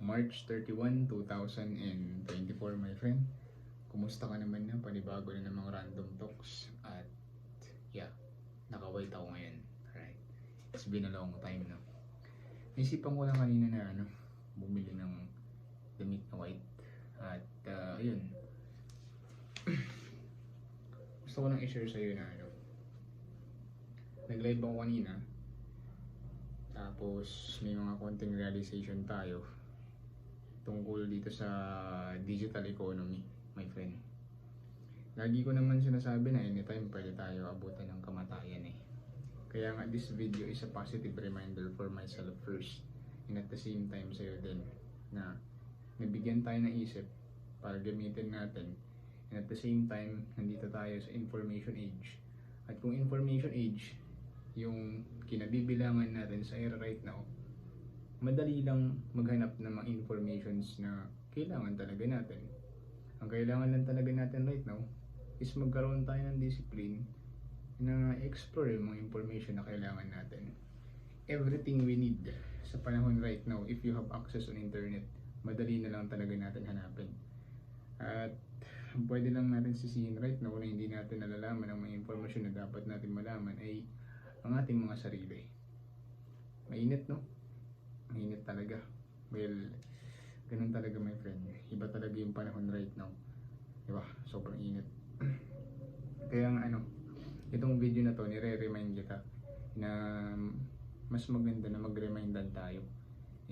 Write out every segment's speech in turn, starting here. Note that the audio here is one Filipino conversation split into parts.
March 31, 2024 my friend. Kumusta ka naman na? Panibago na ng mga random talks. At yeah, naka-white ako ngayon. Alright. It's been a long time na. Naisipan ko lang kanina na bumili ng damit na white. At ayun. Gusto ko lang i-share sa'yo na nag-live ako kanina. Tapos may mga konting realization tayo tungkol dito sa digital economy, my friend. Lagi ko naman sinasabi na anytime pwede tayo abutan ng kamatayan eh. Kaya nga this video is a positive reminder for myself first, and at the same time sa'yo din, na nabigyan tayo ng isip para gamitin natin, and at the same time nandito tayo sa information age. At kung information age yung kinabibilangan natin sa era right now, madali lang maghanap ng mga informations na kailangan talaga natin. Ang kailangan lang talaga natin right now is magkaroon tayo ng discipline na explore yung mga information na kailangan natin. Everything we need sa panahon right now, if you have access on internet, madali na lang talaga natin hanapin. At pwede lang natin sisihin right now na hindi natin nalalaman ang mga informasyon na dapat natin malaman ay ang ating mga sarili. Mainit, no? Mainit talaga. Well, ganun talaga my friend. Iba talaga yung panahon right now. Diba? Sobrang init. Kaya nga itong video na to, nire-remind kita na mas maganda na mag-remindan tayo.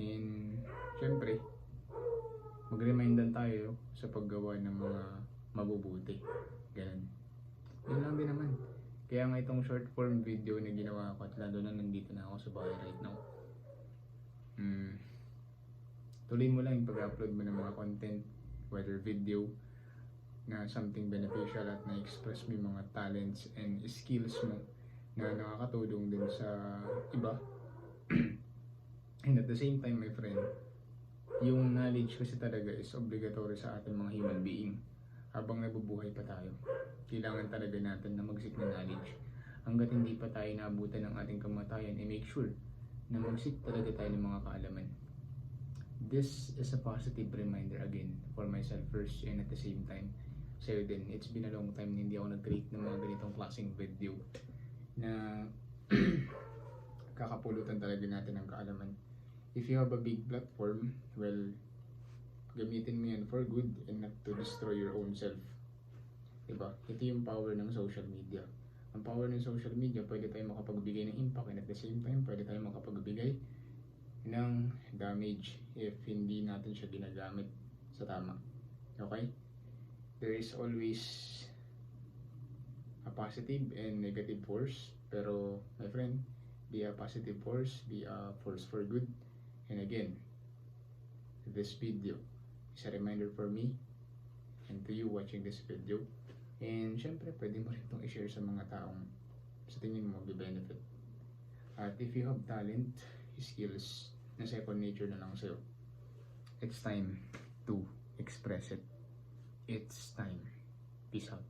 And syempre, mag-remindan tayo sa paggawa ng mga mabubuti. Ganun. Yun lang din naman. Kaya nga itong short form video na ginawa ko, at lalo na nandito na ako sa bahay right now. Tuloy mo lang yung pag-upload mo ng mga content, whether video na something beneficial at na-express mo yung mga talents and skills mo na nakakatulong din sa iba. And at the same time, my friend, yung knowledge kasi talaga is obligatory sa ating mga human being. Habang nabubuhay pa tayo, kailangan talaga natin na mag-seek ng knowledge. Hanggat hindi pa tayo naabutan ng ating kamatayan, make sure na mag-seek talaga tayo ng mga kaalaman. This is a positive reminder again for myself first, and at the same time sa'yo din. It's been a long time na hindi ako nag-create ng mga ganitong klaseng video na kakapulutan talaga natin ng kaalaman. If you have a big platform, well, gamitin mo yan for good and not to destroy your own self. Diba? Ito yung power ng social media. Ang power ng social media, pwede tayo makapagbigay ng impact, and at the same time, pwede tayo makapagbigay ng damage if hindi natin siya ginagamit sa tama. Okay? There is always a positive and negative force, pero my friend, be a positive force, be a force for good. And again, this video is a reminder for me and to you watching this video. And syempre, pwede mo rin itong i-share sa mga taong sa tingin mo mag-benefit. At if you have talent, skills na second nature na lang sa'yo, it's time to express it. It's time. Peace out.